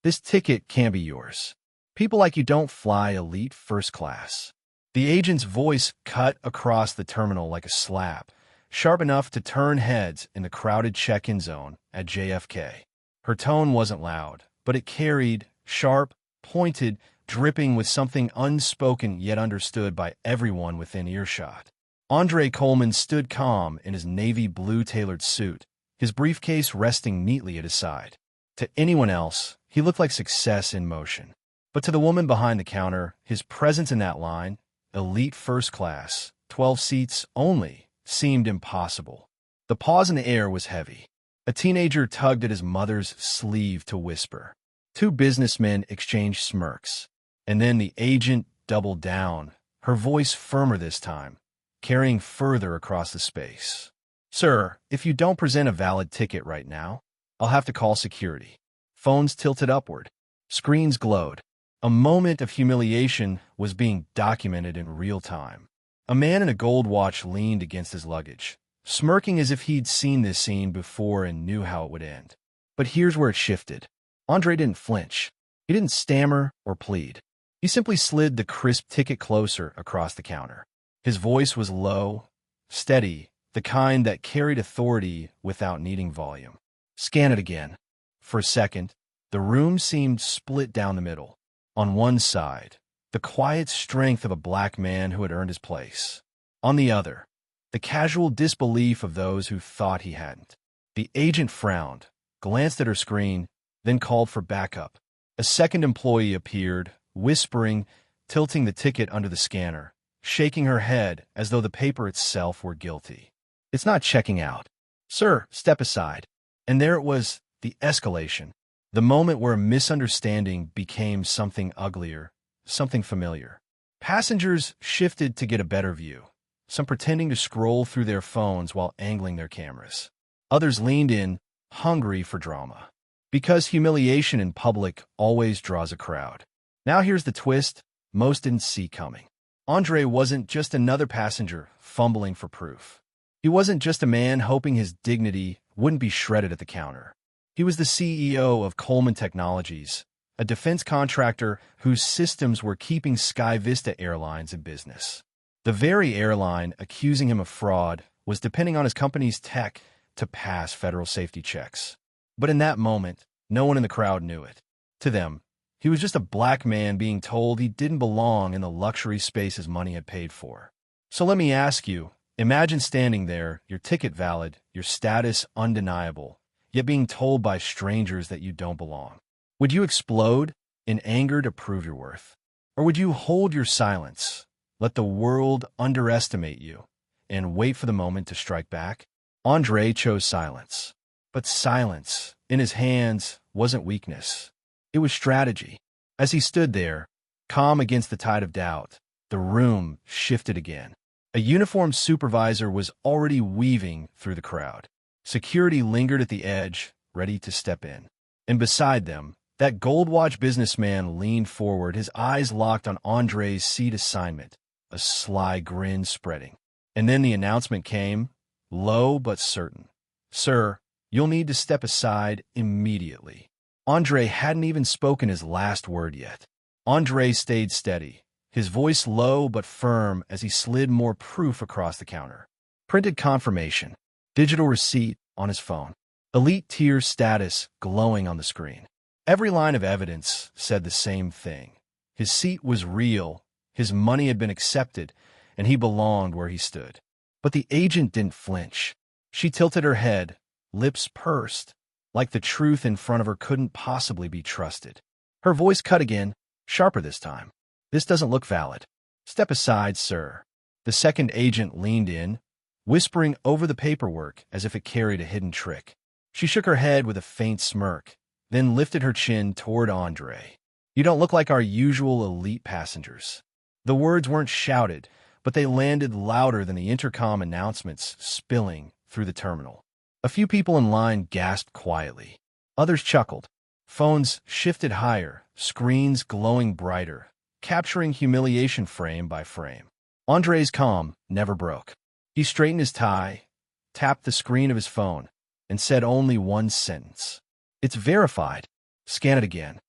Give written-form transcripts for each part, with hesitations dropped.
This ticket can't be yours. People like you don't fly elite first class. The agent's voice cut across the terminal like a slap, sharp enough to turn heads in the crowded check-in zone at JFK. Her tone wasn't loud, but it carried, sharp, pointed, dripping with something unspoken yet understood by everyone within earshot. Andre Coleman stood calm in his navy blue tailored suit, his briefcase resting neatly at his side. To anyone else, he looked like success in motion. But to the woman behind the counter, his presence in that line, elite first class, 12 seats only, seemed impossible. The pause in the air was heavy. A teenager tugged at his mother's sleeve to whisper. Two businessmen exchanged smirks. And then the agent doubled down, her voice firmer this time, carrying further across the space. Sir, if you don't present a valid ticket right now, I'll have to call security. Phones tilted upward. Screens glowed. A moment of humiliation was being documented in real time. A man in a gold watch leaned against his luggage, smirking as if he'd seen this scene before and knew how it would end. But here's where it shifted. Andre didn't flinch. He didn't stammer or plead. He simply slid the crisp ticket closer across the counter. His voice was low, steady, the kind that carried authority without needing volume. Scan it again. For a second, the room seemed split down the middle. On one side, the quiet strength of a black man who had earned his place. On the other, the casual disbelief of those who thought he hadn't. The agent frowned, glanced at her screen, then called for backup. A second employee appeared, whispering, tilting the ticket under the scanner, shaking her head as though the paper itself were guilty. It's not checking out. Sir, step aside. And there it was, the escalation. The moment where a misunderstanding became something uglier, something familiar. Passengers shifted to get a better view, some pretending to scroll through their phones while angling their cameras. Others leaned in, hungry for drama. Because humiliation in public always draws a crowd. Now here's the twist most didn't see coming. Andre wasn't just another passenger fumbling for proof. He wasn't just a man hoping his dignity wouldn't be shredded at the counter. He was the CEO of Coleman Technologies, a defense contractor whose systems were keeping Sky Vista Airlines in business. The very airline accusing him of fraud was depending on his company's tech to pass federal safety checks. But in that moment, no one in the crowd knew it. To them, he was just a black man being told he didn't belong in the luxury space his money had paid for. So let me ask you, imagine standing there, your ticket valid, your status undeniable, yet being told by strangers that you don't belong. Would you explode in anger to prove your worth? Or would you hold your silence, let the world underestimate you, and wait for the moment to strike back? Andre chose silence. But silence, in his hands, wasn't weakness. It was strategy. As he stood there, calm against the tide of doubt, the room shifted again. A uniformed supervisor was already weaving through the crowd. Security lingered at the edge, ready to step in. And beside them, that gold watch businessman leaned forward, his eyes locked on Andre's seat assignment, a sly grin spreading. And then the announcement came, low but certain. Sir, you'll need to step aside immediately. Andre hadn't even spoken his last word yet. Andre stayed steady, his voice low but firm as he slid more proof across the counter. Printed confirmation, digital receipt on his phone, elite tier status glowing on the screen. Every line of evidence said the same thing. His seat was real, his money had been accepted, and he belonged where he stood. But the agent didn't flinch. She tilted her head, lips pursed, like the truth in front of her couldn't possibly be trusted. Her voice cut again, sharper this time. This doesn't look valid. Step aside, sir. The second agent leaned in, whispering over the paperwork as if it carried a hidden trick. She shook her head with a faint smirk, then lifted her chin toward Andre. You don't look like our usual elite passengers. The words weren't shouted, but they landed louder than the intercom announcements spilling through the terminal. A few people in line gasped quietly. Others chuckled. Phones shifted higher, screens glowing brighter, capturing humiliation frame by frame. Andre's calm never broke. He straightened his tie, tapped the screen of his phone, and said only one sentence. It's verified. Scan it again.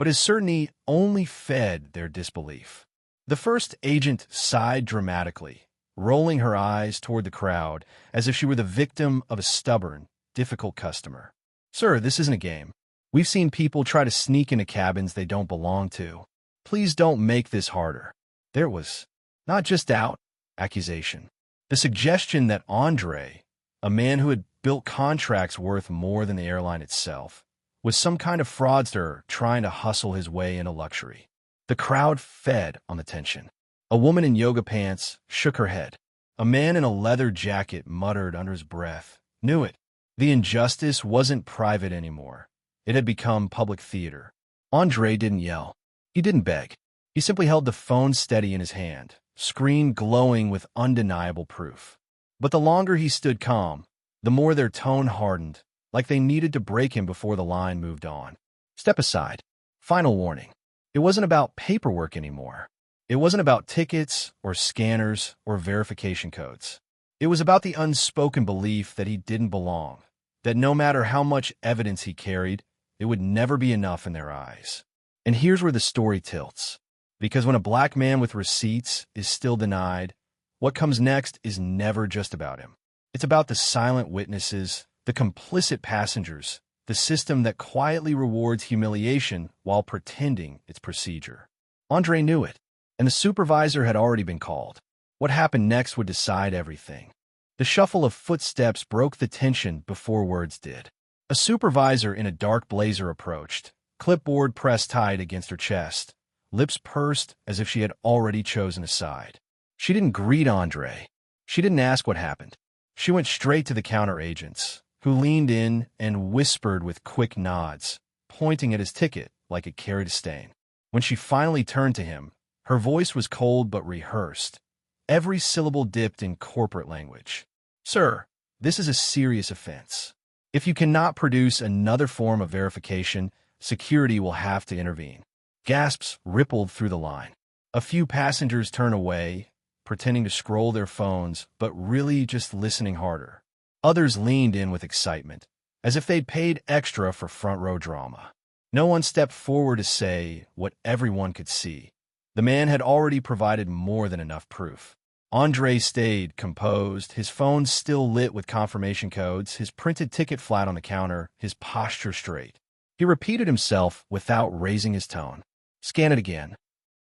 but his certainty only fed their disbelief. The first agent sighed dramatically, rolling her eyes toward the crowd as if she were the victim of a stubborn, difficult customer. "Sir, this isn't a game. We've seen people try to sneak into cabins they don't belong to. Please don't make this harder." There was not just doubt, accusation. The suggestion that Andre, a man who had built contracts worth more than the airline itself, was some kind of fraudster trying to hustle his way into luxury. The crowd fed on the tension. A woman in yoga pants shook her head. A man in a leather jacket muttered under his breath, "Knew it." The injustice wasn't private anymore. It had become public theater. Andre didn't yell. He didn't beg. He simply held the phone steady in his hand, screen glowing with undeniable proof. But the longer he stood calm, the more their tone hardened, like they needed to break him before the line moved on. "Step aside. Final warning." It wasn't about paperwork anymore. It wasn't about tickets or scanners or verification codes. It was about the unspoken belief that he didn't belong, that no matter how much evidence he carried, it would never be enough in their eyes. And here's where the story tilts. Because when a black man with receipts is still denied, what comes next is never just about him. It's about the silent witnesses, the complicit passengers, the system that quietly rewards humiliation while pretending it's procedure. Andre knew it, and the supervisor had already been called. What happened next would decide everything. The shuffle of footsteps broke the tension before words did. A supervisor in a dark blazer approached, clipboard pressed tight against her chest, lips pursed as if she had already chosen a side. She didn't greet Andre. She didn't ask what happened. She went straight to the counter agents, who leaned in and whispered with quick nods, pointing at his ticket like it carried a stain. When she finally turned to him, her voice was cold but rehearsed, every syllable dipped in corporate language. "Sir, this is a serious offense. If you cannot produce another form of verification, security will have to intervene." Gasps rippled through the line. A few passengers turned away, pretending to scroll their phones, but really just listening harder. Others leaned in with excitement, as if they'd paid extra for front-row drama. No one stepped forward to say what everyone could see. The man had already provided more than enough proof. Andre stayed composed, his phone still lit with confirmation codes, his printed ticket flat on the counter, his posture straight. He repeated himself without raising his tone. "Scan it again."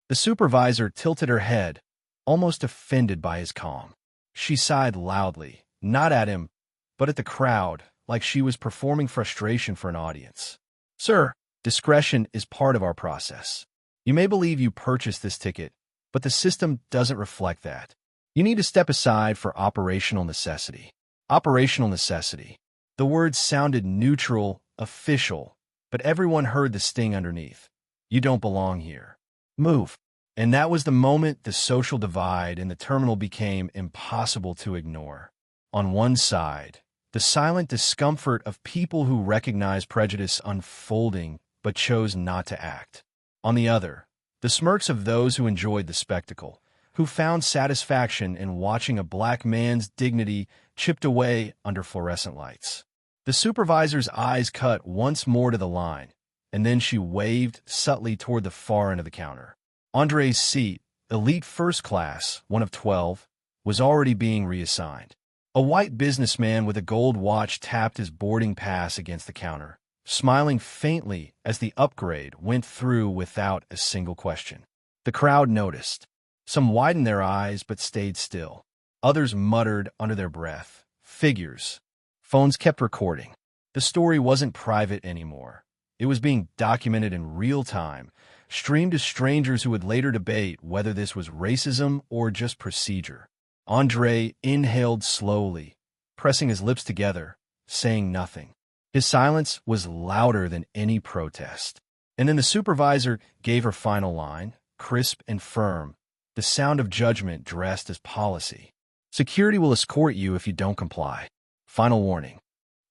The supervisor tilted her head, almost offended by his calm. She sighed loudly, not at him, but at the crowd, like she was performing frustration for an audience. "Sir, discretion is part of our process. You may believe you purchased this ticket, but the system doesn't reflect that. You need to step aside for operational necessity." Operational necessity. The words sounded neutral, official, but everyone heard the sting underneath. "You don't belong here. Move." And that was the moment the social divide in the terminal became impossible to ignore. On one side, the silent discomfort of people who recognized prejudice unfolding but chose not to act. On the other, the smirks of those who enjoyed the spectacle, who found satisfaction in watching a black man's dignity chipped away under fluorescent lights. The supervisor's eyes cut once more to the line, and then she waved subtly toward the far end of the counter. Andre's seat, elite first class, one of 12, was already being reassigned. A white businessman with a gold watch tapped his boarding pass against the counter, smiling faintly as the upgrade went through without a single question. The crowd noticed. Some widened their eyes but stayed still. Others muttered under their breath. Figures. Phones kept recording. The story wasn't private anymore. It was being documented in real time, streamed to strangers who would later debate whether this was racism or just procedure. Andre inhaled slowly, pressing his lips together, saying nothing. His silence was louder than any protest. And then the supervisor gave her final line, crisp and firm, the sound of judgment dressed as policy. "Security will escort you if you don't comply. Final warning."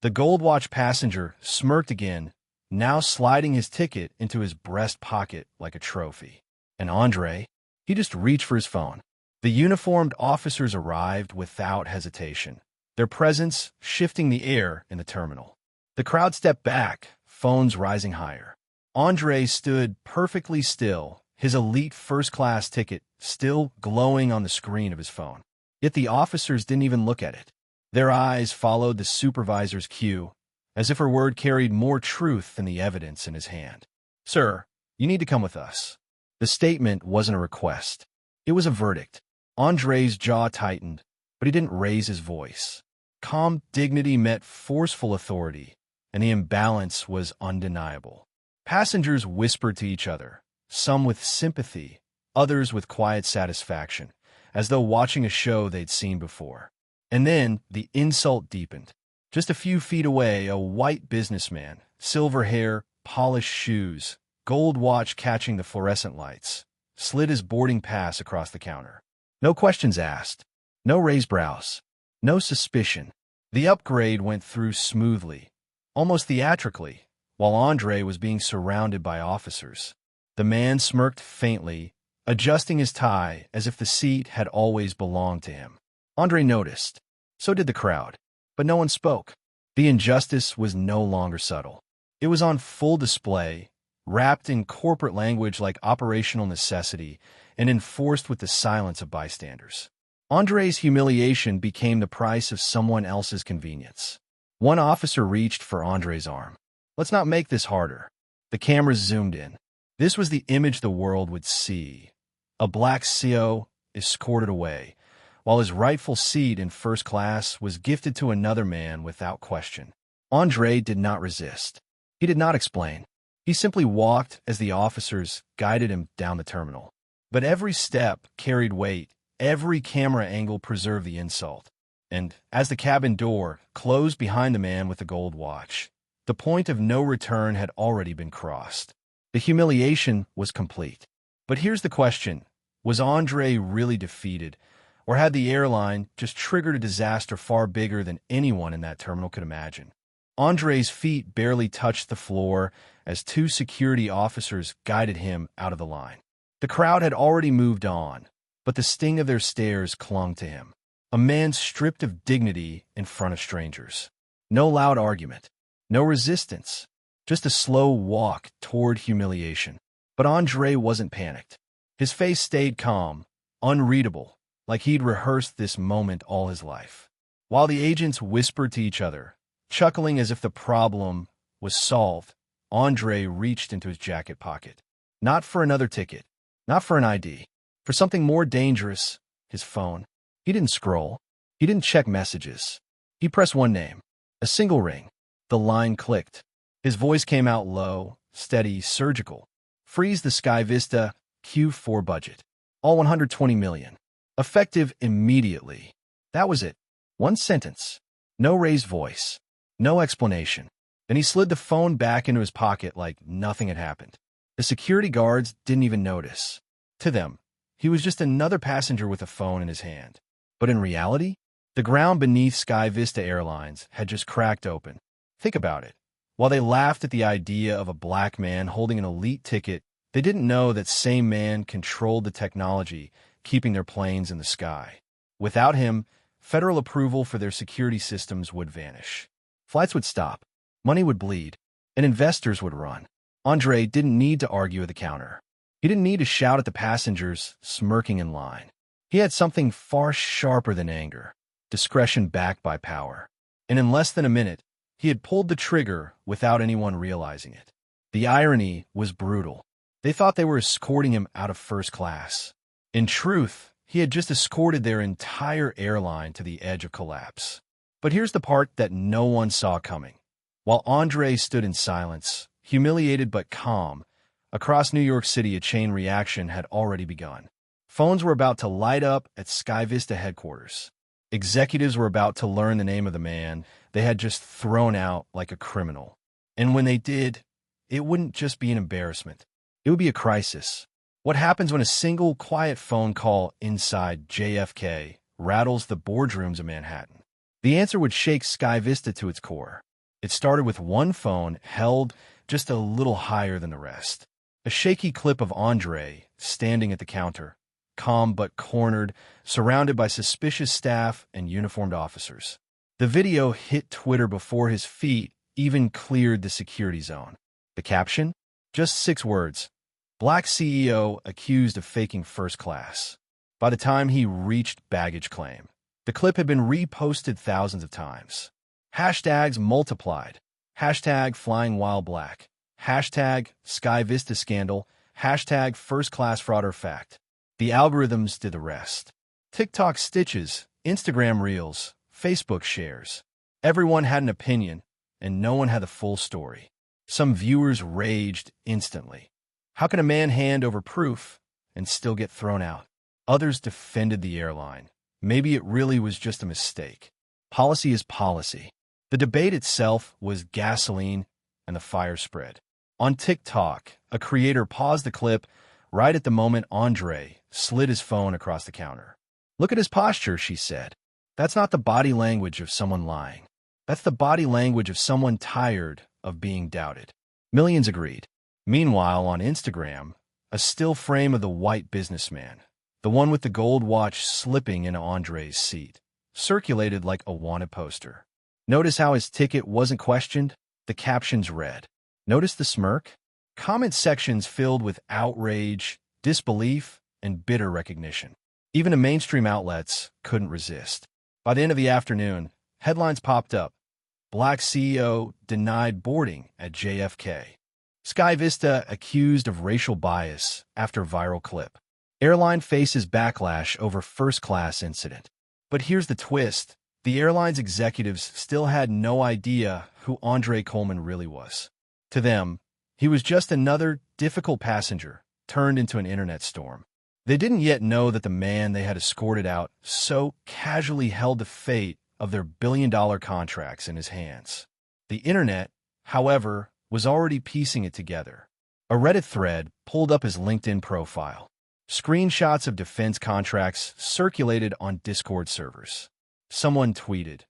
The gold watch passenger smirked again, now sliding his ticket into his breast pocket like a trophy. And Andre, he just reached for his phone. The uniformed officers arrived without hesitation, their presence shifting the air in the terminal. The crowd stepped back, phones rising higher. Andre stood perfectly still, his elite first-class ticket still glowing on the screen of his phone. Yet the officers didn't even look at it. Their eyes followed the supervisor's cue, as if her word carried more truth than the evidence in his hand. "Sir, you need to come with us." The statement wasn't a request. It was a verdict. Andre's jaw tightened, but he didn't raise his voice. Calm dignity met forceful authority, and the imbalance was undeniable. Passengers whispered to each other, some with sympathy, others with quiet satisfaction, as though watching a show they'd seen before. And then the insult deepened. Just a few feet away, a white businessman, silver hair, polished shoes, gold watch catching the fluorescent lights, slid his boarding pass across the counter. No questions asked, no raised brows, no suspicion. The upgrade went through smoothly, almost theatrically, while Andre was being surrounded by officers. The man smirked faintly, adjusting his tie as if the seat had always belonged to him. Andre noticed. So did the crowd. But no one spoke. The injustice was no longer subtle. It was on full display, wrapped in corporate language like operational necessity, and enforced with the silence of bystanders. Andre's humiliation became the price of someone else's convenience. One officer reached for Andre's arm. "Let's not make this harder." The cameras zoomed in. This was the image the world would see. A black CO escorted away, while his rightful seat in first class was gifted to another man without question. Andre did not resist. He did not explain. He simply walked as the officers guided him down the terminal. But every step carried weight, every camera angle preserved the insult. And as the cabin door closed behind the man with the gold watch, the point of no return had already been crossed. The humiliation was complete. But here's the question. Was Andre really defeated? Or had the airline just triggered a disaster far bigger than anyone in that terminal could imagine? Andre's feet barely touched the floor as two security officers guided him out of the line. The crowd had already moved on, but the sting of their stares clung to him. A man stripped of dignity in front of strangers. No loud argument, no resistance, just a slow walk toward humiliation. But Andre wasn't panicked. His face stayed calm, unreadable, like he'd rehearsed this moment all his life. While the agents whispered to each other, chuckling as if the problem was solved, Andre reached into his jacket pocket. Not for another ticket, not for an ID, for something more dangerous, his phone. He didn't scroll. He didn't check messages. He pressed one name, a single ring. The line clicked. His voice came out low, steady, surgical. "Freeze the Sky Vista Q4 budget. All 120 million. Effective immediately." That was it. One sentence. No raised voice. No explanation. Then he slid the phone back into his pocket like nothing had happened. The security guards didn't even notice. To them, he was just another passenger with a phone in his hand. But in reality, the ground beneath Sky Vista Airlines had just cracked open. Think about it. While they laughed at the idea of a black man holding an elite ticket, they didn't know that same man controlled the technology, keeping their planes in the sky. Without him, federal approval for their security systems would vanish. Flights would stop, money would bleed, and investors would run. Andre didn't need to argue at the counter. He didn't need to shout at the passengers smirking in line. He had something far sharper than anger, discretion backed by power. And in less than a minute, he had pulled the trigger without anyone realizing it. The irony was brutal. They thought they were escorting him out of first class. In truth, he had just escorted their entire airline to the edge of collapse. But here's the part that no one saw coming. While Andre stood in silence, humiliated but calm, across New York City a chain reaction had already begun. Phones were about to light up at Sky Vista headquarters. Executives were about to learn the name of the man they had just thrown out like a criminal. And when they did, it wouldn't just be an embarrassment. It would be a crisis. What happens when a single quiet phone call inside JFK rattles the boardrooms of Manhattan? The answer would shake Sky Vista to its core. It started with one phone held just a little higher than the rest. A shaky clip of Andre standing at the counter, calm but cornered, surrounded by suspicious staff and uniformed officers. The video hit Twitter before his feet even cleared the security zone. The caption? Just 6 words. Black CEO accused of faking first class. By the time he reached baggage claim, the clip had been reposted thousands of times. Hashtags multiplied. Hashtag flying while black. Hashtag Sky Vista scandal. Hashtag first class fraud or fact. The algorithms did the rest. TikTok stitches, Instagram reels, Facebook shares. Everyone had an opinion, and no one had the full story. Some viewers raged instantly. How can a man hand over proof and still get thrown out? Others defended the airline. Maybe it really was just a mistake. Policy is policy. The debate itself was gasoline, and the fire spread. On TikTok, a creator paused the clip right at the moment Andre slid his phone across the counter. "Look at his posture," she said. "That's not the body language of someone lying. That's the body language of someone tired of being doubted." Millions agreed. Meanwhile, on Instagram, a still frame of the white businessman, the one with the gold watch slipping into Andre's seat, circulated like a wanted poster. Notice how his ticket wasn't questioned? The captions read. Notice the smirk? Comment sections filled with outrage, disbelief, and bitter recognition. Even the mainstream outlets couldn't resist. By the end of the afternoon, headlines popped up. Black CEO denied boarding at JFK. Sky Vista accused of racial bias after viral clip. Airline faces backlash over first-class incident. But here's the twist. The airline's executives still had no idea who Andre Coleman really was. To them, he was just another difficult passenger turned into an internet storm. They didn't yet know that the man they had escorted out so casually held the fate of their billion-dollar contracts in his hands. The internet, however, was already piecing it together. A Reddit thread pulled up his LinkedIn profile. Screenshots of defense contracts circulated on Discord servers. Someone tweeted,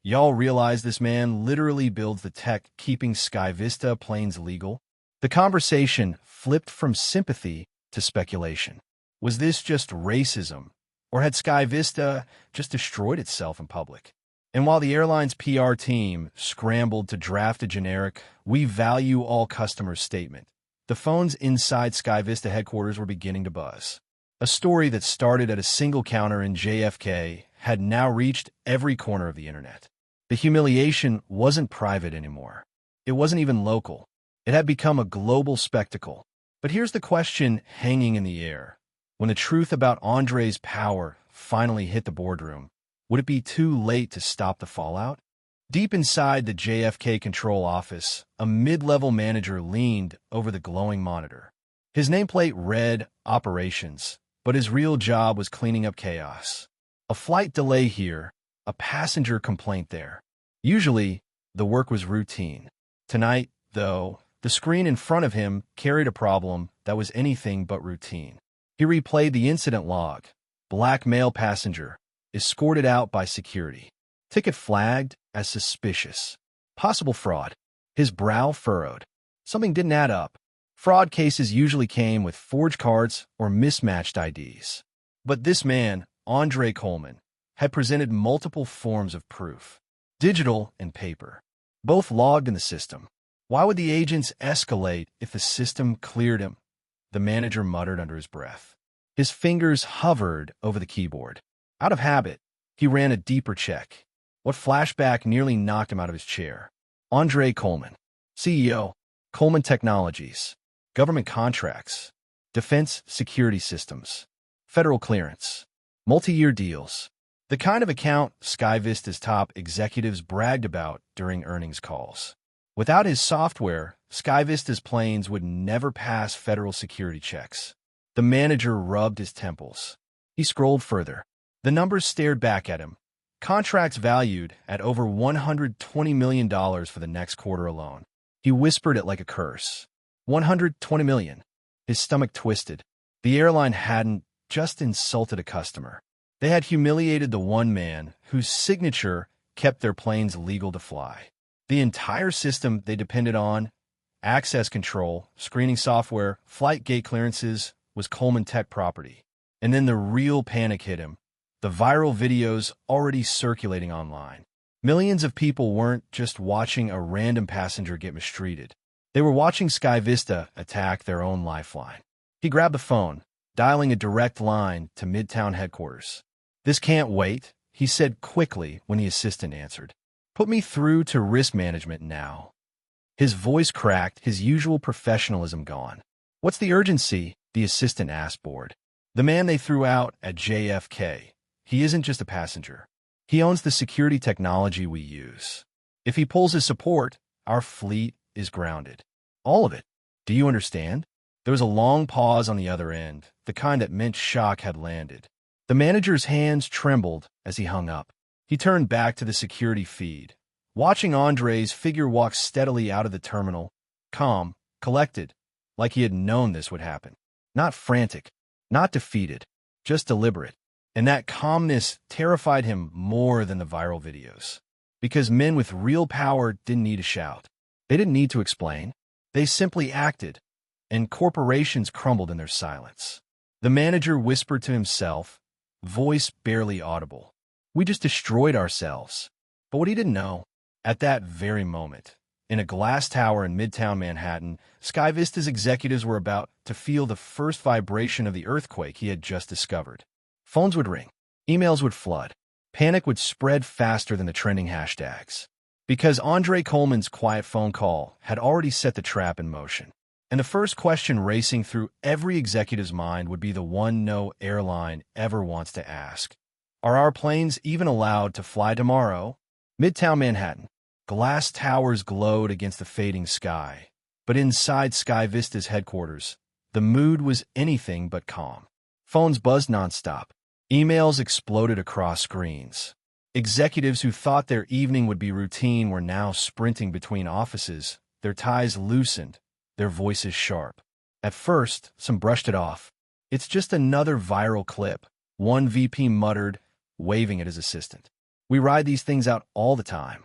"Y'all realize this man literally builds the tech keeping Sky Vista planes legal?" The conversation flipped from sympathy to speculation. Was this just racism, or had Sky Vista just destroyed itself in public? And while the airline's PR team scrambled to draft a generic "we value all customers" statement, the phones inside Sky Vista headquarters were beginning to buzz. A story that started at a single counter in JFK had now reached every corner of the internet. The humiliation wasn't private anymore. It wasn't even local. It had become a global spectacle. But here's the question hanging in the air. When the truth about Andre's power finally hit the boardroom, would it be too late to stop the fallout? Deep inside the JFK control office, a mid-level manager leaned over the glowing monitor. His nameplate read Operations, but his real job was cleaning up chaos. A flight delay here, a passenger complaint there. Usually, the work was routine. Tonight, though, the screen in front of him carried a problem that was anything but routine. He replayed the incident log. Black male passenger, escorted out by security. Ticket flagged as suspicious. Possible fraud. His brow furrowed. Something didn't add up. Fraud cases usually came with forged cards or mismatched IDs. But this man, Andre Coleman, had presented multiple forms of proof. Digital and paper. Both logged in the system. Why would the agents escalate if the system cleared him? The manager muttered under his breath. His fingers hovered over the keyboard. Out of habit, he ran a deeper check. What flashback nearly knocked him out of his chair? Andre Coleman, CEO, Coleman Technologies, government contracts, defense security systems, federal clearance, multi-year deals. The kind of account Sky Vista's top executives bragged about during earnings calls. Without his software, Sky Vista's planes would never pass federal security checks. The manager rubbed his temples. He scrolled further. The numbers stared back at him. Contracts valued at over $120 million for the next quarter alone. He whispered it like a curse. $120 million. His stomach twisted. The airline hadn't just insulted a customer. They had humiliated the one man whose signature kept their planes legal to fly. The entire system they depended on, access control, screening software, flight gate clearances, was Coleman Tech property. And then the real panic hit him. The viral videos already circulating online. Millions of people weren't just watching a random passenger get mistreated. They were watching Sky Vista attack their own lifeline. He grabbed the phone, dialing a direct line to Midtown headquarters. "This can't wait," he said quickly when the assistant answered. "Put me through to risk management now." His voice cracked, his usual professionalism gone. "What's the urgency?" the assistant asked, bored. "The man they threw out at JFK. He isn't just a passenger. He owns the security technology we use. If he pulls his support, our fleet is grounded. All of it. Do you understand?" There was a long pause on the other end, the kind that meant shock had landed. The manager's hands trembled as he hung up. He turned back to the security feed, watching Andre's figure walk steadily out of the terminal, calm, collected, like he had known this would happen. Not frantic, not defeated, just deliberate. And that calmness terrified him more than the viral videos. Because men with real power didn't need to shout. They didn't need to explain. They simply acted, and corporations crumbled in their silence. The manager whispered to himself, voice barely audible. "We just destroyed ourselves." But what he didn't know, at that very moment, in a glass tower in Midtown Manhattan, Sky Vista's executives were about to feel the first vibration of the earthquake he had just discovered. Phones would ring. Emails would flood. Panic would spread faster than the trending hashtags. Because Andre Coleman's quiet phone call had already set the trap in motion. And the first question racing through every executive's mind would be the one no airline ever wants to ask. Are our planes even allowed to fly tomorrow? Midtown Manhattan. Glass towers glowed against the fading sky. But inside Sky Vista's headquarters, the mood was anything but calm. Phones buzzed nonstop. Emails exploded across screens. Executives who thought their evening would be routine were now sprinting between offices, their ties loosened, their voices sharp. At first, some brushed it off. "It's just another viral clip," one VP muttered, waving at his assistant. "We ride these things out all the time."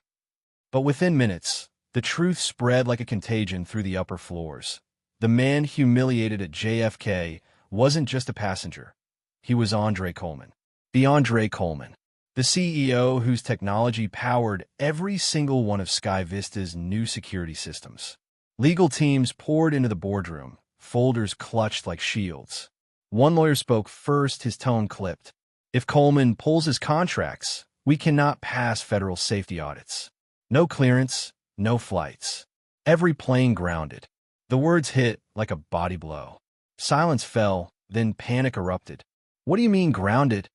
But within minutes, the truth spread like a contagion through the upper floors. The man humiliated at JFK wasn't just a passenger. He was Andre Coleman. The Andre Coleman. The CEO whose technology powered every single one of Sky Vista's new security systems. Legal teams poured into the boardroom, folders clutched like shields. One lawyer spoke first, his tone clipped. "If Coleman pulls his contracts, we cannot pass federal safety audits. No clearance, no flights. Every plane grounded." The words hit like a body blow. Silence fell, then panic erupted. "What do you mean grounded?"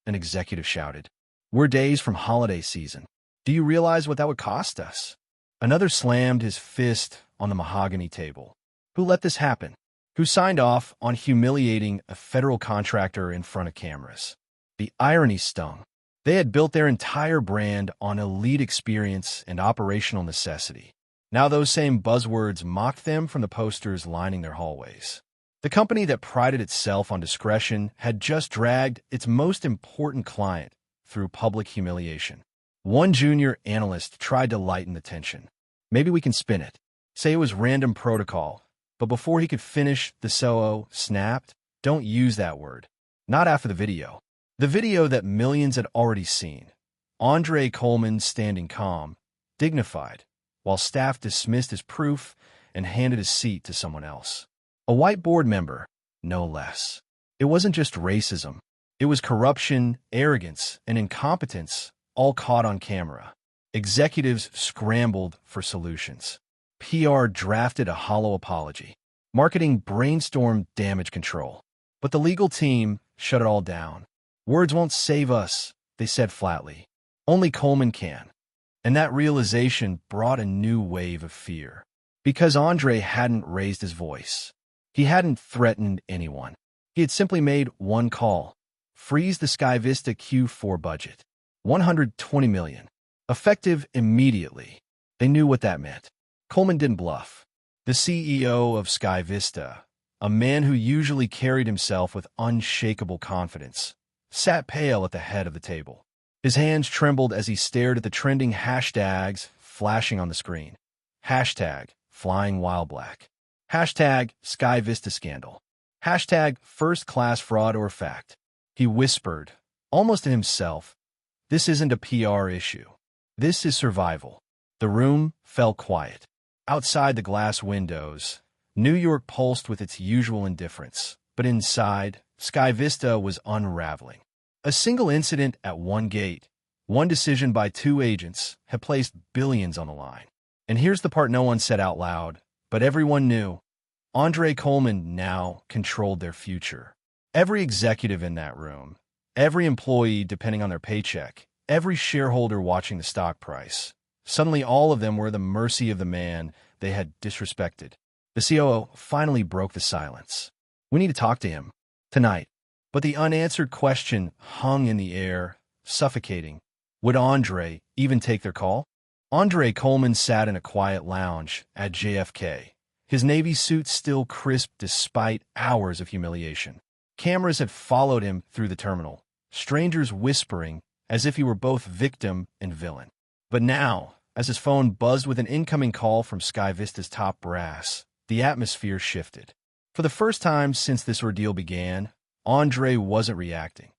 an executive shouted. "We're days from holiday season. Do you realize what that would cost us?" Another slammed his fist on the mahogany table. "Who let this happen? Who signed off on humiliating a federal contractor in front of cameras?" The irony stung. They had built their entire brand on elite experience and operational necessity. Now those same buzzwords mocked them from the posters lining their hallways. The company that prided itself on discretion had just dragged its most important client through public humiliation. One junior analyst tried to lighten the tension. "Maybe we can spin it. Say it was random protocol." But before he could finish, the COO snapped, "Don't use that word. Not after the video." The video that millions had already seen. Andre Coleman standing calm, dignified, while staff dismissed his proof and handed his seat to someone else. A white board member, no less. It wasn't just racism. It was corruption, arrogance, and incompetence, all caught on camera. Executives scrambled for solutions. PR drafted a hollow apology. Marketing brainstormed damage control. But the legal team shut it all down. "Words won't save us," they said flatly. "Only Coleman can." And that realization brought a new wave of fear. Because Andre hadn't raised his voice. He hadn't threatened anyone. He had simply made one call. Freeze the Sky Vista Q4 budget. $120 million. Effective immediately. They knew what that meant. Coleman didn't bluff. The CEO of Sky Vista, a man who usually carried himself with unshakable confidence, sat pale at the head of the table. His hands trembled as he stared at the trending hashtags flashing on the screen. Hashtag flying while black. Hashtag Sky Vista scandal. Hashtag first class fraud or fact. He whispered, almost to himself, "This isn't a PR issue. This is survival." The room fell quiet. Outside the glass windows, New York pulsed with its usual indifference, but inside, Sky Vista was unraveling. A single incident at one gate, one decision by two agents, had placed billions on the line. And here's the part no one said out loud, but everyone knew. Andre Coleman now controlled their future. Every executive in that room, every employee depending on their paycheck, every shareholder watching the stock price, suddenly all of them were at the mercy of the man they had disrespected. The COO finally broke the silence. We need to talk to him. Tonight. But the unanswered question hung in the air, suffocating. Would Andre even take their call? Andre Coleman sat in a quiet lounge at JFK, his Navy suit still crisp despite hours of humiliation. Cameras had followed him through the terminal, strangers whispering as if he were both victim and villain. But now, as his phone buzzed with an incoming call from Sky Vista's top brass, the atmosphere shifted. For the first time since this ordeal began, Andre wasn't reacting.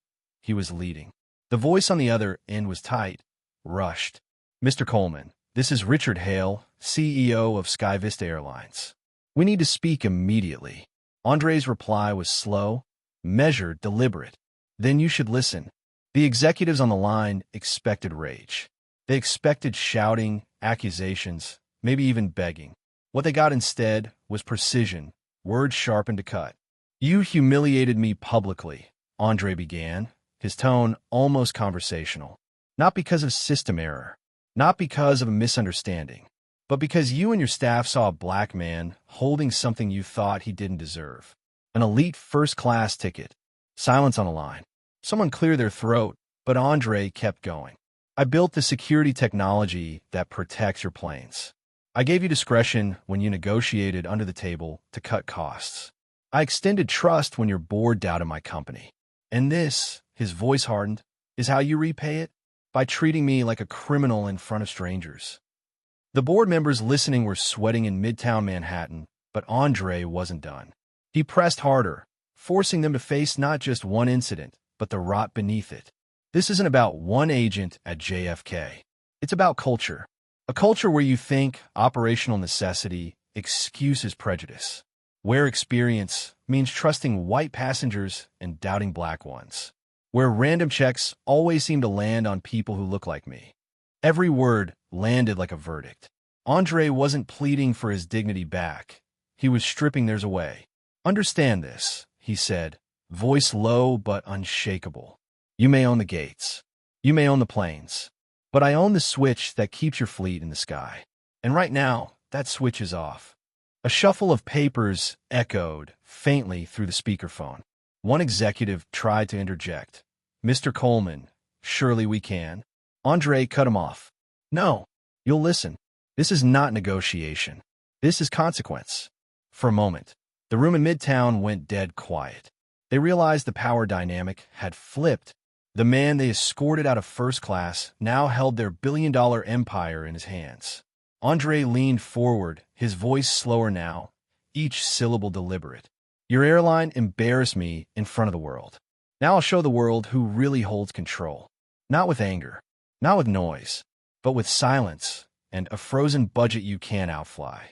He was leading. The voice on the other end was tight, rushed. Mr. Coleman, this is Richard Hale, CEO of Sky Vista Airlines. We need to speak immediately. Andre's reply was slow, measured, deliberate. Then you should listen. The executives on the line expected rage. They expected shouting, accusations, maybe even begging. What they got instead was precision, words sharpened to cut. You humiliated me publicly, Andre began, his tone almost conversational. Not because of system error, not because of a misunderstanding, but because you and your staff saw a black man holding something you thought he didn't deserve. An elite first-class ticket. Silence on the line. Someone cleared their throat, but Andre kept going. I built the security technology that protects your planes. I gave you discretion when you negotiated under the table to cut costs. I extended trust when your board doubted my company. And this, his voice hardened, is how you repay it? By treating me like a criminal in front of strangers. The board members listening were sweating in Midtown Manhattan, but Andre wasn't done. He pressed harder, forcing them to face not just one incident, but the rot beneath it. This isn't about one agent at JFK. It's about culture. A culture where you think operational necessity excuses prejudice, where experience means trusting white passengers and doubting black ones, where random checks always seem to land on people who look like me. Every word landed like a verdict. Andre wasn't pleading for his dignity back. He was stripping theirs away. Understand this, he said, voice low but unshakable. You may own the gates. You may own the planes. But I own the switch that keeps your fleet in the sky. And right now, that switch is off. A shuffle of papers echoed faintly through the speakerphone. One executive tried to interject. Mr. Coleman, surely we can. Andre cut him off. No, you'll listen. This is not negotiation. This is consequence. For a moment, the room in Midtown went dead quiet. They realized the power dynamic had flipped. The man they escorted out of first class now held their billion-dollar empire in his hands. Andre leaned forward, his voice slower now, each syllable deliberate. Your airline embarrassed me in front of the world. Now I'll show the world who really holds control. Not with anger, not with noise, but with silence and a frozen budget you can't outfly.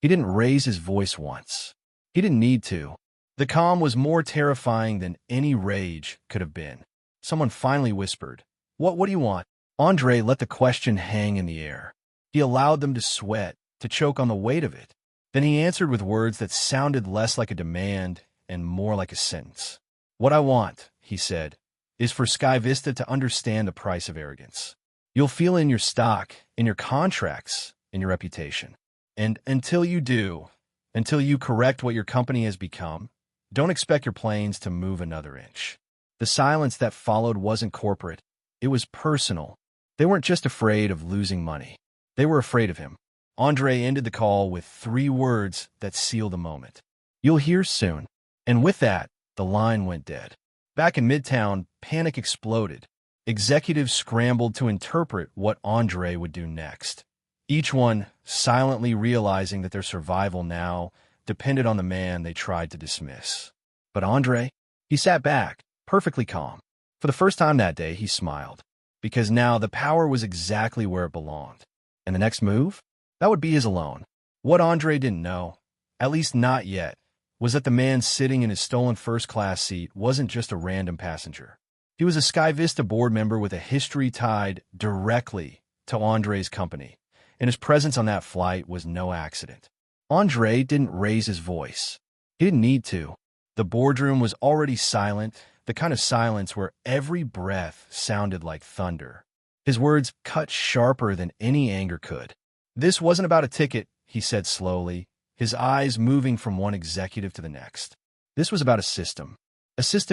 He didn't raise his voice once. He didn't need to. The calm was more terrifying than any rage could have been. Someone finally whispered, What do you want? Andre let the question hang in the air. He allowed them to sweat, to choke on the weight of it. Then he answered with words that sounded less like a demand and more like a sentence. What I want, he said, is for Sky Vista to understand the price of arrogance. You'll feel it in your stock, in your contracts, in your reputation. And until you do, until you correct what your company has become, don't expect your planes to move another inch. The silence that followed wasn't corporate. It was personal. They weren't just afraid of losing money. They were afraid of him. Andre ended the call with 3 words that sealed the moment. You'll hear soon. And with that, the line went dead. Back in Midtown, panic exploded. Executives scrambled to interpret what Andre would do next. Each one silently realizing that their survival now depended on the man they tried to dismiss. But Andre, he sat back, perfectly calm. For the first time that day, he smiled, because now the power was exactly where it belonged. And the next move? That would be his alone. What Andre didn't know, at least not yet, was that the man sitting in his stolen first-class seat wasn't just a random passenger. He was a Sky Vista board member with a history tied directly to Andre's company, and his presence on that flight was no accident. Andre didn't raise his voice. He didn't need to. The boardroom was already silent, the kind of silence where every breath sounded like thunder. His words cut sharper than any anger could. "This wasn't about a ticket," he said slowly, his eyes moving from one executive to the next. "This was about a system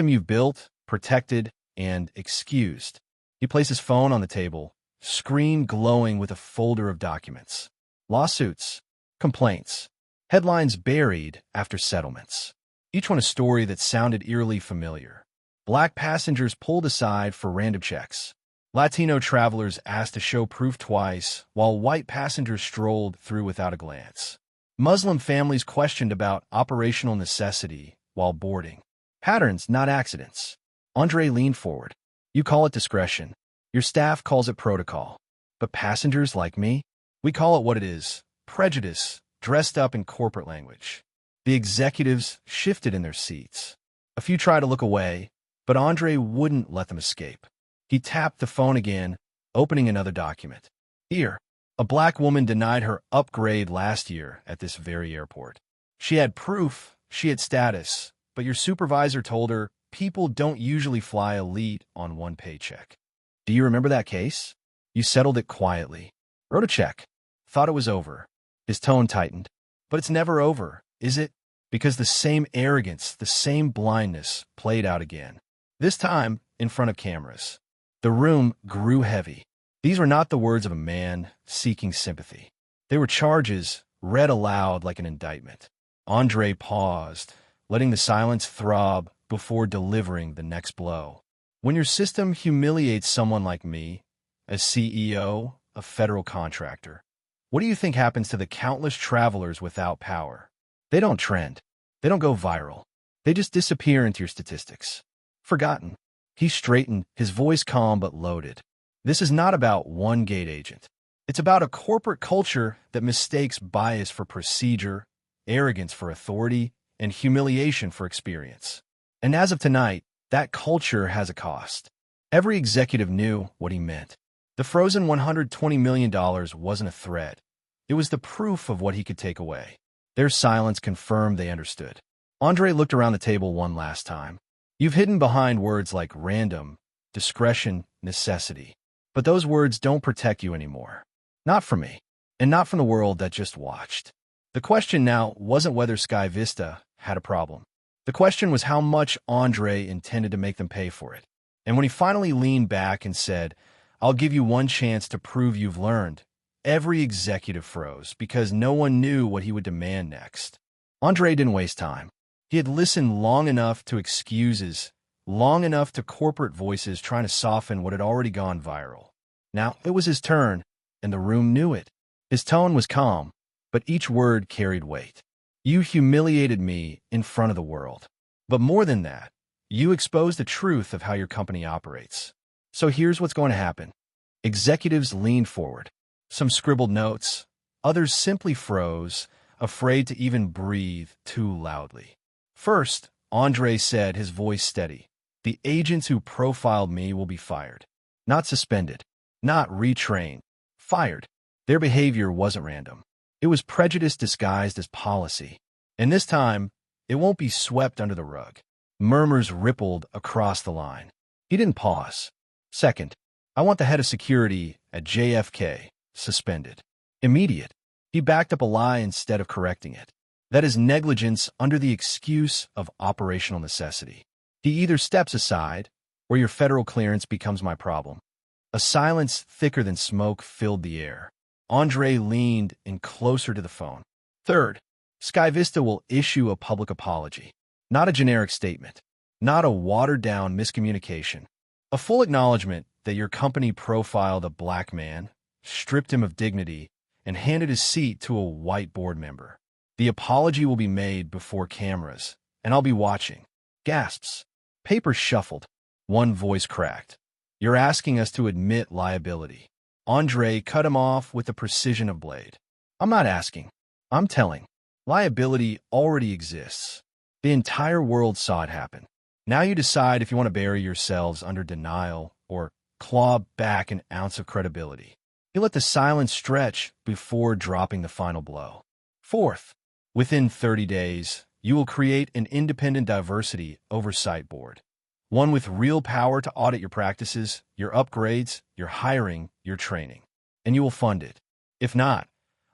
you've built, protected, and excused." He placed his phone on the table, screen glowing with a folder of documents. Lawsuits, complaints, headlines buried after settlements. Each one a story that sounded eerily familiar. Black passengers pulled aside for random checks. Latino travelers asked to show proof twice, while white passengers strolled through without a glance. Muslim families questioned about operational necessity while boarding. Patterns, not accidents. Andre leaned forward. "You call it discretion. Your staff calls it protocol. But passengers like me, we call it what it is, prejudice, dressed up in corporate language." The executives shifted in their seats. A few tried to look away, but Andre wouldn't let them escape. He tapped the phone again, opening another document. "Here, a black woman denied her upgrade last year at this very airport. She had proof, she had status, but your supervisor told her people don't usually fly elite on one paycheck. Do you remember that case? You settled it quietly. Wrote a check. Thought it was over." His tone tightened. "But it's never over, is it? Because the same arrogance, the same blindness played out again. This time in front of cameras." The room grew heavy. These were not the words of a man seeking sympathy. They were charges read aloud like an indictment. Andre paused, letting the silence throb before delivering the next blow. "When your system humiliates someone like me, a CEO, a federal contractor, what do you think happens to the countless travelers without power? They don't trend. They don't go viral. They just disappear into your statistics. Forgotten." He straightened, his voice calm but loaded. "This is not about one gate agent. It's about a corporate culture that mistakes bias for procedure, arrogance for authority, and humiliation for experience. And as of tonight, that culture has a cost." Every executive knew what he meant. The frozen $120 million wasn't a threat. It was the proof of what he could take away. Their silence confirmed they understood. Andre looked around the table one last time. "You've hidden behind words like random, discretion, necessity. But those words don't protect you anymore. Not from me, and not from the world that just watched." The question now wasn't whether Sky Vista had a problem. The question was how much Andre intended to make them pay for it. And when he finally leaned back and said, "I'll give you one chance to prove you've learned," every executive froze because no one knew what he would demand next. Andre didn't waste time. He had listened long enough to excuses, long enough to corporate voices trying to soften what had already gone viral. Now it was his turn, and the room knew it. His tone was calm, but each word carried weight. "You humiliated me in front of the world. But more than that, you exposed the truth of how your company operates. So here's what's going to happen." Executives leaned forward. Some scribbled notes. Others simply froze, afraid to even breathe too loudly. "First," Andre said, his voice steady, "the agents who profiled me will be fired. Not suspended. Not retrained. Fired. Their behavior wasn't random. It was prejudice disguised as policy. And this time, it won't be swept under the rug." Murmurs rippled across the line. He didn't pause. "Second, I want the head of security at JFK suspended. Immediate." He backed up a lie instead of correcting it. "That is negligence under the excuse of operational necessity. He either steps aside, or your federal clearance becomes my problem." A silence thicker than smoke filled the air. Andre leaned in closer to the phone. "Third, Sky Vista will issue a public apology. Not a generic statement. Not a watered-down miscommunication. A full acknowledgement that your company profiled a black man, stripped him of dignity, and handed his seat to a white board member. The apology will be made before cameras, and I'll be watching." Gasps. Papers shuffled. One voice cracked. "You're asking us to admit liability." Andre cut him off with the precision of blade. "I'm not asking. I'm telling, liability already exists. The entire world saw it happen. Now you decide if you want to bury yourselves under denial or claw back an ounce of credibility. You let the silence stretch before dropping the final blow. Fourth, within 30 days, you will create an independent diversity oversight board. One with real power to audit your practices, your upgrades, your hiring, your training. And you will fund it. If not,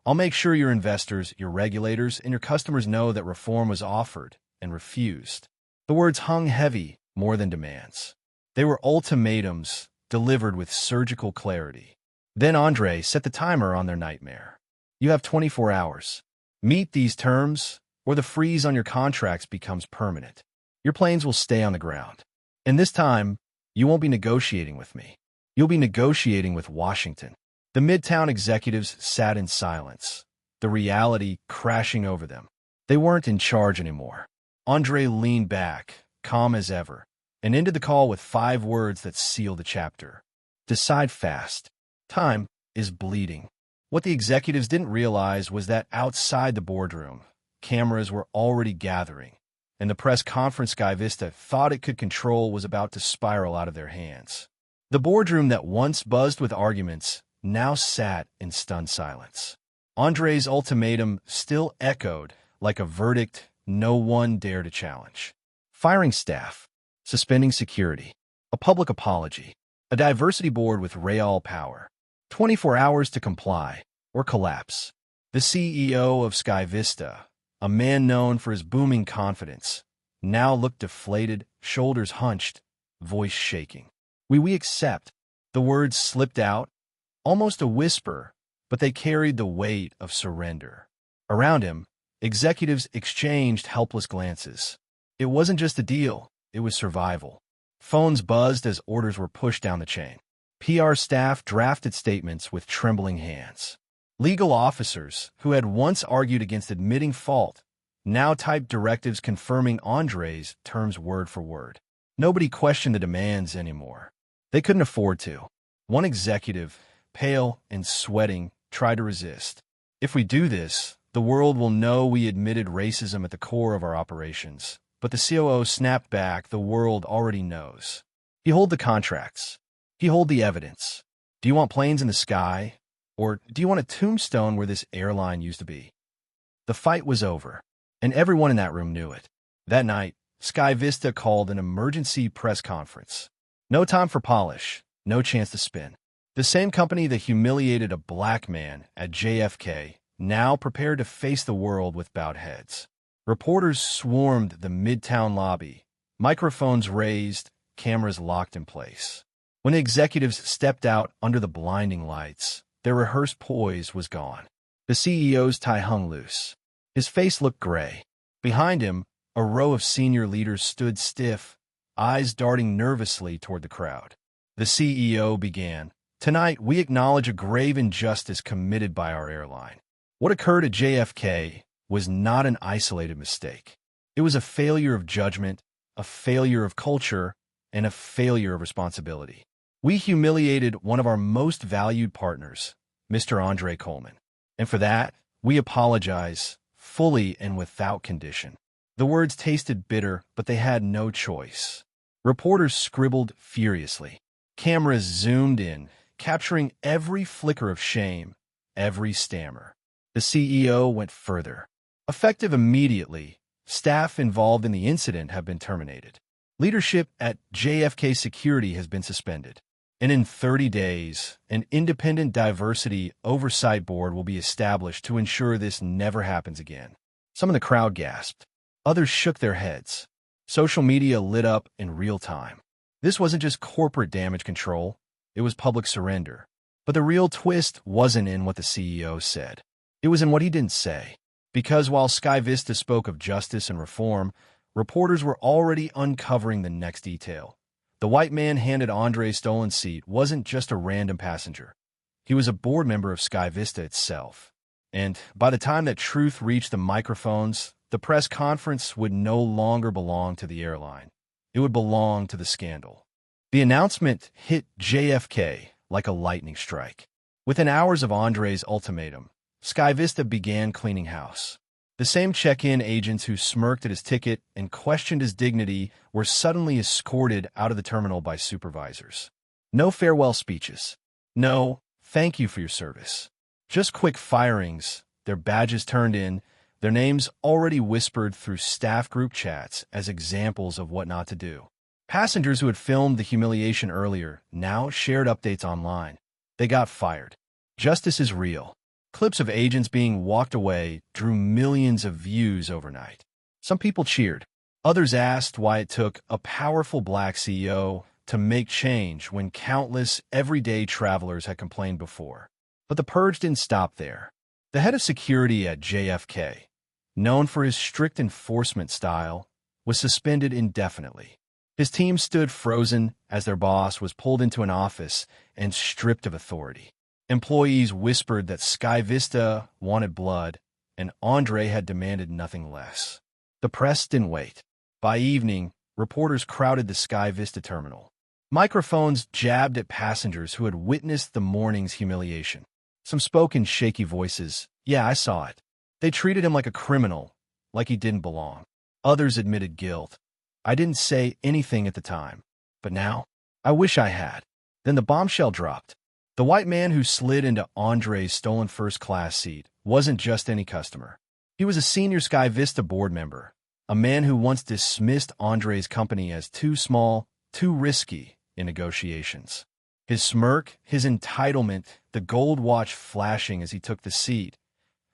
I'll make sure your investors, your regulators, and your customers know that reform was offered and refused. The words hung heavy more than demands. They were ultimatums delivered with surgical clarity. Then Andre set the timer on their nightmare. You have 24 hours. Meet these terms, or the freeze on your contracts becomes permanent. Your planes will stay on the ground. And this time, you won't be negotiating with me. You'll be negotiating with Washington. The Midtown executives sat in silence, the reality crashing over them. They weren't in charge anymore. Andre leaned back, calm as ever, and ended the call with 5 words that sealed the chapter. Decide fast. Time is bleeding. What the executives didn't realize was that outside the boardroom, cameras were already gathering, and the press conference SkyVista thought it could control was about to spiral out of their hands. The boardroom that once buzzed with arguments now sat in stunned silence. Andre's ultimatum still echoed like a verdict no one dared to challenge. Firing staff, suspending security, a public apology, a diversity board with real power, 24 hours to comply or collapse. The CEO of SkyVista, a man known for his booming confidence, now looked deflated, shoulders hunched, voice shaking. We accept. The words slipped out, almost a whisper, but they carried the weight of surrender. Around him, executives exchanged helpless glances. It wasn't just a deal, it was survival. Phones buzzed as orders were pushed down the chain. PR staff drafted statements with trembling hands. Legal officers, who had once argued against admitting fault, now typed directives confirming Andre's terms word for word. Nobody questioned the demands anymore. They couldn't afford to. One executive, pale and sweating, tried to resist. If we do this, the world will know we admitted racism at the core of our operations. But the COO snapped back, the world already knows. You hold the contracts. You hold the evidence. Do you want planes in the sky? Or do you want a tombstone where this airline used to be? The fight was over, and everyone in that room knew it. That night, SkyVista called an emergency press conference. No time for polish, no chance to spin. The same company that humiliated a black man at JFK now prepared to face the world with bowed heads. Reporters swarmed the Midtown lobby, microphones raised, cameras locked in place. When the executives stepped out under the blinding lights, their rehearsed poise was gone. The CEO's tie hung loose. His face looked gray. Behind him, a row of senior leaders stood stiff, eyes darting nervously toward the crowd. The CEO began, "Tonight, we acknowledge a grave injustice committed by our airline. What occurred at JFK was not an isolated mistake. It was a failure of judgment, a failure of culture, and a failure of responsibility. We humiliated one of our most valued partners, Mr. Andre Coleman. And for that, we apologize, fully and without condition." The words tasted bitter, but they had no choice. Reporters scribbled furiously. Cameras zoomed in, capturing every flicker of shame, every stammer. The CEO went further. Effective immediately, staff involved in the incident have been terminated. Leadership at JFK Security has been suspended. And in 30 days, an independent diversity oversight board will be established to ensure this never happens again. Some in the crowd gasped. Others shook their heads. Social media lit up in real time. This wasn't just corporate damage control, it was public surrender. But the real twist wasn't in what the CEO said. It was in what he didn't say. Because while SkyVista spoke of justice and reform, reporters were already uncovering the next detail. The white man handed Andre's stolen seat wasn't just a random passenger. He was a board member of SkyVista itself. And by the time that truth reached the microphones, the press conference would no longer belong to the airline. It would belong to the scandal. The announcement hit JFK like a lightning strike. Within hours of Andre's ultimatum, Sky Vista began cleaning house. The same check-in agents who smirked at his ticket and questioned his dignity were suddenly escorted out of the terminal by supervisors. No farewell speeches. No, thank you for your service. Just quick firings, their badges turned in, their names already whispered through staff group chats as examples of what not to do. Passengers who had filmed the humiliation earlier now shared updates online. They got fired. Justice is real. Clips of agents being walked away drew millions of views overnight. Some people cheered. Others asked why it took a powerful black CEO to make change when countless everyday travelers had complained before. But the purge didn't stop there. The head of security at JFK, known for his strict enforcement style, was suspended indefinitely. His team stood frozen as their boss was pulled into an office and stripped of authority. Employees whispered that Sky Vista wanted blood, and Andre had demanded nothing less. The press didn't wait. By evening, reporters crowded the Sky Vista terminal. Microphones jabbed at passengers who had witnessed the morning's humiliation. Some spoke in shaky voices. Yeah, I saw it. They treated him like a criminal, like he didn't belong. Others admitted guilt. I didn't say anything at the time, but now, I wish I had. Then the bombshell dropped. The white man who slid into Andre's stolen first-class seat wasn't just any customer. He was a senior Sky Vista board member, a man who once dismissed Andre's company as too small, too risky in negotiations. His smirk, his entitlement, the gold watch flashing as he took the seat,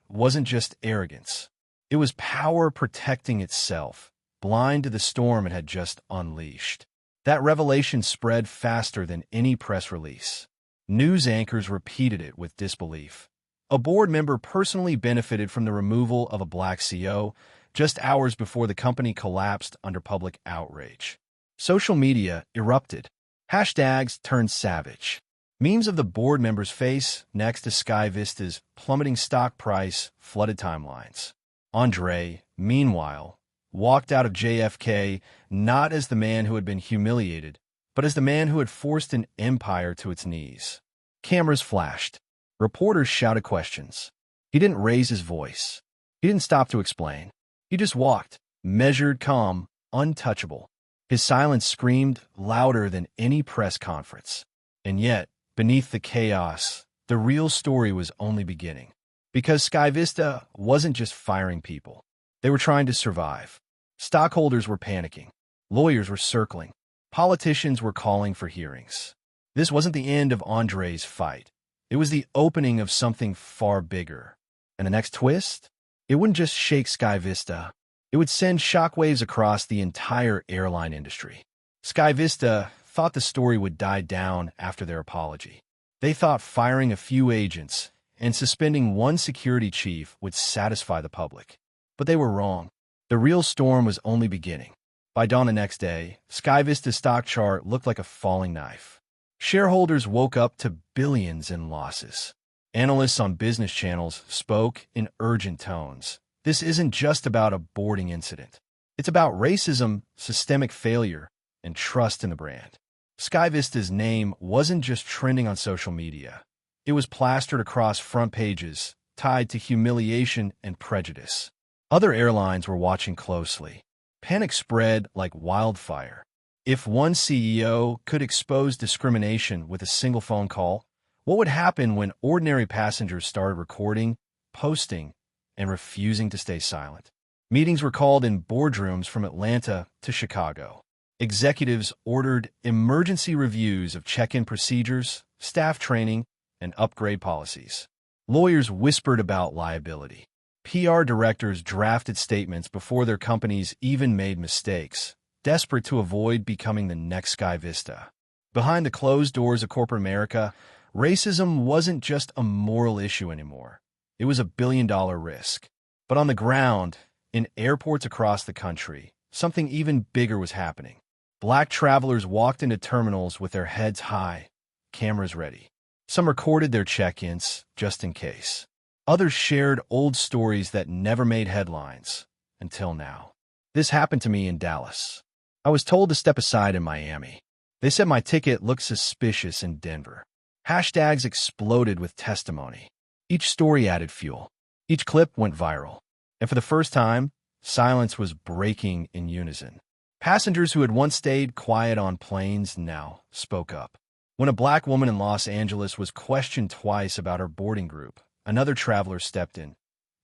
wasn't just arrogance. It was power protecting itself, blind to the storm it had just unleashed. That revelation spread faster than any press release. News anchors repeated it with disbelief. A board member personally benefited from the removal of a black CEO just hours before the company collapsed under public outrage. Social media erupted. Hashtags turned savage. Memes of the board member's face next to Sky Vista's plummeting stock price flooded timelines. Andre, meanwhile, walked out of JFK not as the man who had been humiliated, but as the man who had forced an empire to its knees. Cameras flashed. Reporters shouted questions. He didn't raise his voice. He didn't stop to explain. He just walked, measured, calm, untouchable. His silence screamed louder than any press conference. And yet, beneath the chaos, the real story was only beginning. Because Sky Vista wasn't just firing people. They were trying to survive. Stockholders were panicking. Lawyers were circling. Politicians were calling for hearings. This wasn't the end of Andre's fight. It was the opening of something far bigger. And the next twist? It wouldn't just shake Sky Vista. It would send shockwaves across the entire airline industry. Sky Vista thought the story would die down after their apology. They thought firing a few agents and suspending one security chief would satisfy the public. But they were wrong. The real storm was only beginning. By dawn the next day, Sky Vista's stock chart looked like a falling knife. Shareholders woke up to billions in losses. Analysts on business channels spoke in urgent tones. This isn't just about a boarding incident. It's about racism, systemic failure, and trust in the brand. Sky Vista's name wasn't just trending on social media. It was plastered across front pages, tied to humiliation and prejudice. Other airlines were watching closely. Panic spread like wildfire. If one CEO could expose discrimination with a single phone call, what would happen when ordinary passengers started recording, posting, and refusing to stay silent? Meetings were called in boardrooms from Atlanta to Chicago. Executives ordered emergency reviews of check-in procedures, staff training, and upgrade policies. Lawyers whispered about liability. PR directors drafted statements before their companies even made mistakes, desperate to avoid becoming the next Sky Vista. Behind the closed doors of corporate America, racism wasn't just a moral issue anymore. It was a billion-dollar risk. But on the ground, in airports across the country, something even bigger was happening. Black travelers walked into terminals with their heads high, cameras ready. Some recorded their check-ins, just in case. Others shared old stories that never made headlines, until now. This happened to me in Dallas. I was told to step aside in Miami. They said my ticket looked suspicious in Denver. Hashtags exploded with testimony. Each story added fuel. Each clip went viral. And for the first time, silence was breaking in unison. Passengers who had once stayed quiet on planes now spoke up. When a black woman in Los Angeles was questioned twice about her boarding group, another traveler stepped in.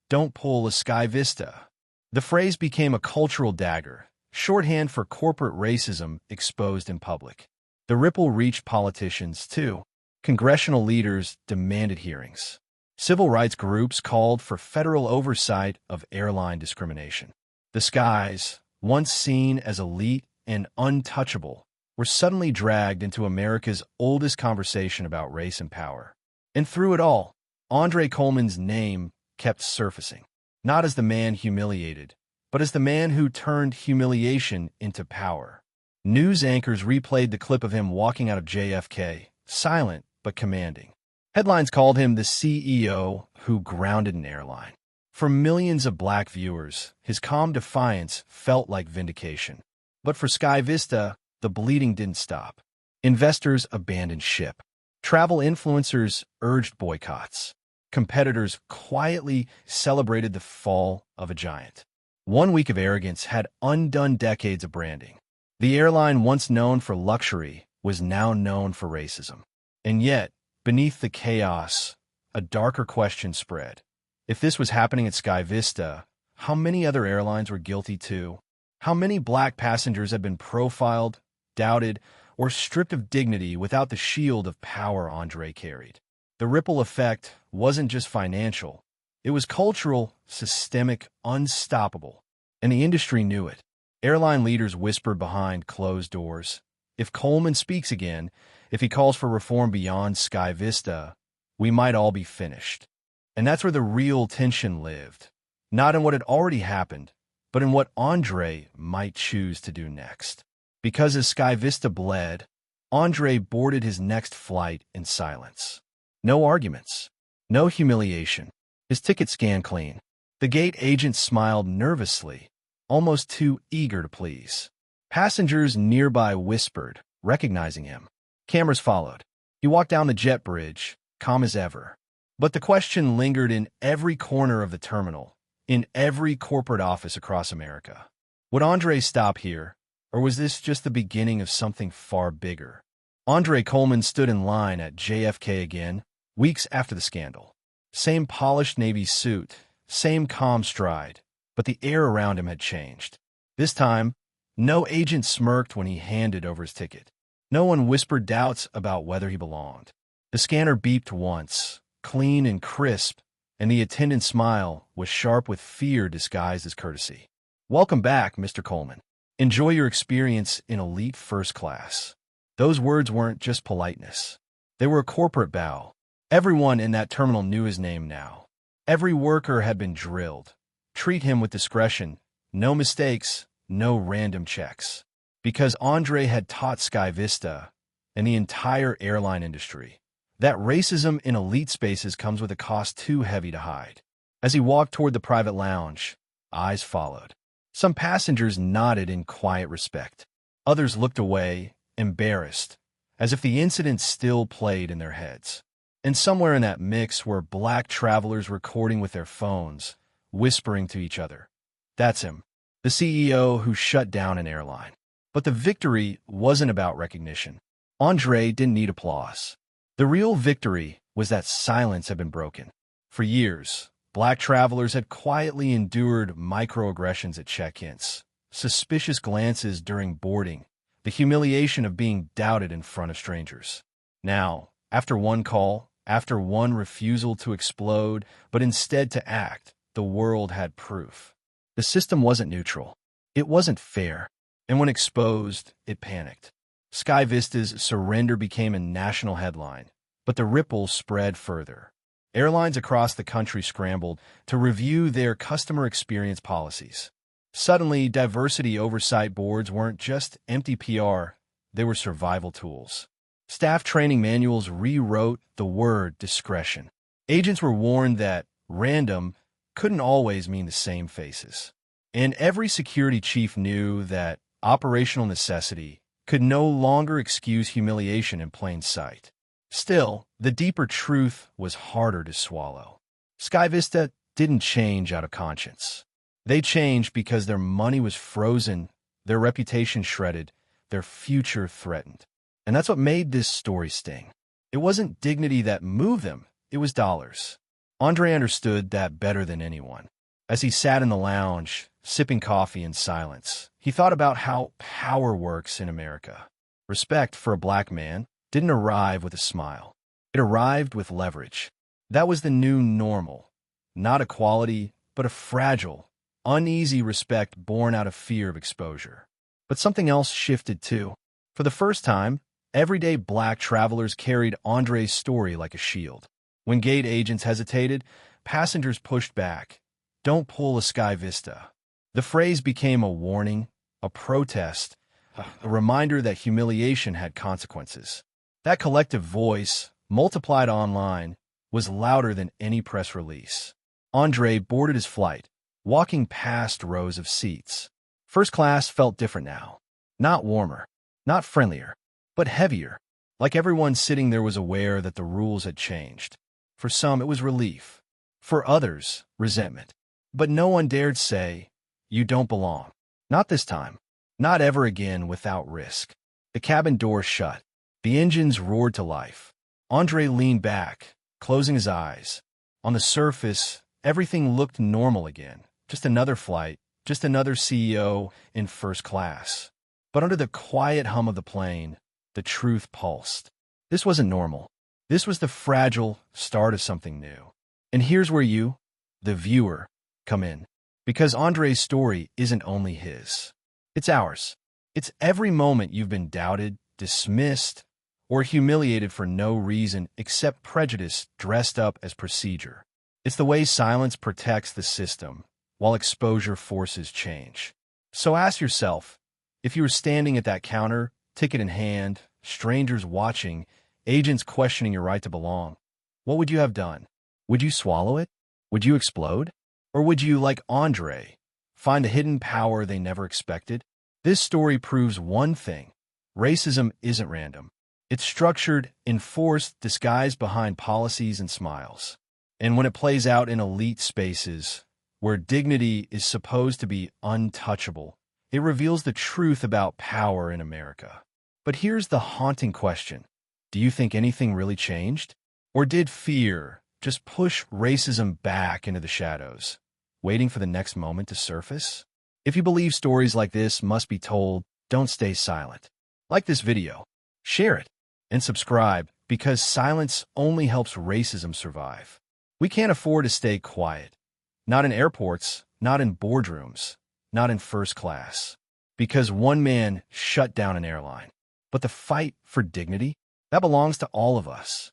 "Don't pull a Sky Vista." The phrase became a cultural dagger, shorthand for corporate racism exposed in public. The ripple reached politicians, too. Congressional leaders demanded hearings. Civil rights groups called for federal oversight of airline discrimination. The skies, once seen as elite and untouchable, were suddenly dragged into America's oldest conversation about race and power. And through it all, Andre Coleman's name kept surfacing, not as the man humiliated, but as the man who turned humiliation into power. News anchors replayed the clip of him walking out of JFK, silent but commanding. Headlines called him the CEO who grounded an airline. For millions of black viewers, his calm defiance felt like vindication. But for Sky Vista, the bleeding didn't stop. Investors abandoned ship. Travel influencers urged boycotts. Competitors quietly celebrated the fall of a giant. 1 week of arrogance had undone decades of branding. The airline once known for luxury was now known for racism. And yet, beneath the chaos, a darker question spread. If this was happening at Sky Vista, how many other airlines were guilty too? How many black passengers had been profiled, doubted, or stripped of dignity without the shield of power Andre carried? The ripple effect wasn't just financial. It was cultural, systemic, unstoppable. And the industry knew it. Airline leaders whispered behind closed doors. If Coleman speaks again, if he calls for reform beyond Sky Vista, we might all be finished. And that's where the real tension lived. Not in what had already happened, but in what Andre might choose to do next. Because as Sky Vista bled, Andre boarded his next flight in silence. No arguments. No humiliation. His ticket scanned clean. The gate agent smiled nervously, almost too eager to please. Passengers nearby whispered, recognizing him. Cameras followed. He walked down the jet bridge, calm as ever. But the question lingered in every corner of the terminal, in every corporate office across America. Would Andre stop here, or was this just the beginning of something far bigger? Andre Coleman stood in line at JFK again, weeks after the scandal. Same polished Navy suit, same calm stride, but the air around him had changed. This time, no agent smirked when he handed over his ticket. No one whispered doubts about whether he belonged. The scanner beeped once, clean and crisp, and the attendant's smile was sharp with fear disguised as courtesy. "Welcome back, Mr. Coleman. Enjoy your experience in elite first class." Those words weren't just politeness. They were a corporate bow. Everyone in that terminal knew his name now. Every worker had been drilled. Treat him with discretion. No mistakes, no random checks. Because Andre had taught Sky Vista and the entire airline industry that racism in elite spaces comes with a cost too heavy to hide. As he walked toward the private lounge, eyes followed. Some passengers nodded in quiet respect. Others looked away, embarrassed, as if the incident still played in their heads. And somewhere in that mix were black travelers recording with their phones, whispering to each other. That's him, the CEO who shut down an airline. But the victory wasn't about recognition. Andre didn't need applause. The real victory was that silence had been broken. For years, black travelers had quietly endured microaggressions at check-ins, suspicious glances during boarding, the humiliation of being doubted in front of strangers. Now, after one call, after one refusal to explode, but instead to act, the world had proof. The system wasn't neutral. It wasn't fair. And when exposed, it panicked. Sky Vista's surrender became a national headline, but the ripple spread further. Airlines across the country scrambled to review their customer experience policies. Suddenly, diversity oversight boards weren't just empty PR, they were survival tools. Staff training manuals rewrote the word discretion. Agents were warned that random couldn't always mean the same faces. And every security chief knew that operational necessity could no longer excuse humiliation in plain sight. Still, the deeper truth was harder to swallow. Sky Vista didn't change out of conscience. They changed because their money was frozen, their reputation shredded, their future threatened. And that's what made this story sting. It wasn't dignity that moved them, it was dollars. Andre understood that better than anyone. As he sat in the lounge, sipping coffee in silence, he thought about how power works in America. Respect for a black man didn't arrive with a smile. It arrived with leverage. That was the new normal. Not equality, but a fragile, uneasy respect born out of fear of exposure. But something else shifted too. For the first time, everyday black travelers carried Andre's story like a shield. When gate agents hesitated, passengers pushed back. Don't pull a Sky Vista. The phrase became a warning, a protest, a reminder that humiliation had consequences. That collective voice, multiplied online, was louder than any press release. Andre boarded his flight, walking past rows of seats. First class felt different now. Not warmer, not friendlier, but heavier. Like everyone sitting there was aware that the rules had changed. For some, it was relief. For others, resentment. But no one dared say, "You don't belong." Not this time. Not ever again without risk. The cabin door shut. The engines roared to life. Andre leaned back, closing his eyes. On the surface, everything looked normal again. Just another flight, just another CEO in first class. But under the quiet hum of the plane, the truth pulsed. This wasn't normal. This was the fragile start of something new. And here's where you, the viewer, come in. Because Andre's story isn't only his. It's ours. It's every moment you've been doubted, dismissed, or humiliated for no reason except prejudice dressed up as procedure. It's the way silence protects the system, while exposure forces change. So ask yourself, if you were standing at that counter, ticket in hand, strangers watching, agents questioning your right to belong, what would you have done? Would you swallow it? Would you explode? Or would you, like Andre, find a hidden power they never expected? This story proves one thing. Racism isn't random. It's structured, enforced, disguised behind policies and smiles. And when it plays out in elite spaces, where dignity is supposed to be untouchable, it reveals the truth about power in America. But here's the haunting question. Do you think anything really changed? Or did fear just push racism back into the shadows, waiting for the next moment to surface? If you believe stories like this must be told, don't stay silent. Like this video, share it, and subscribe, because silence only helps racism survive. We can't afford to stay quiet. Not in airports, not in boardrooms, not in first class. Because one man shut down an airline. But the fight for dignity, that belongs to all of us.